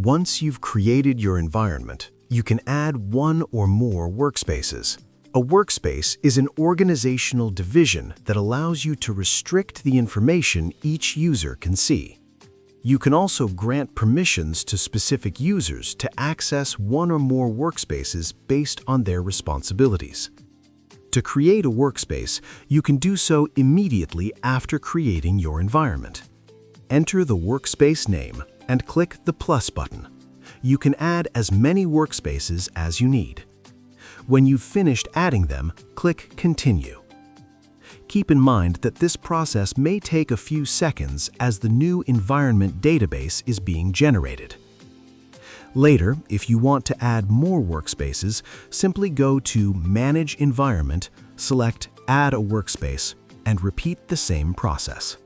Once you've created your environment, you can add one or more workspaces. A workspace is an organizational division that allows you to restrict the information each user can see. You can also grant permissions to specific users to access one or more workspaces based on their responsibilities. To create a workspace, you can do so immediately after creating your environment. Enter the workspace name and click the plus button. You can add as many workspaces as you need. When you've finished adding them, click Continue. Keep in mind that this process may take a few seconds as the new environment database is being generated. Later, if you want to add more workspaces, simply go to Manage Environment, select Add a Workspace, and repeat the same process.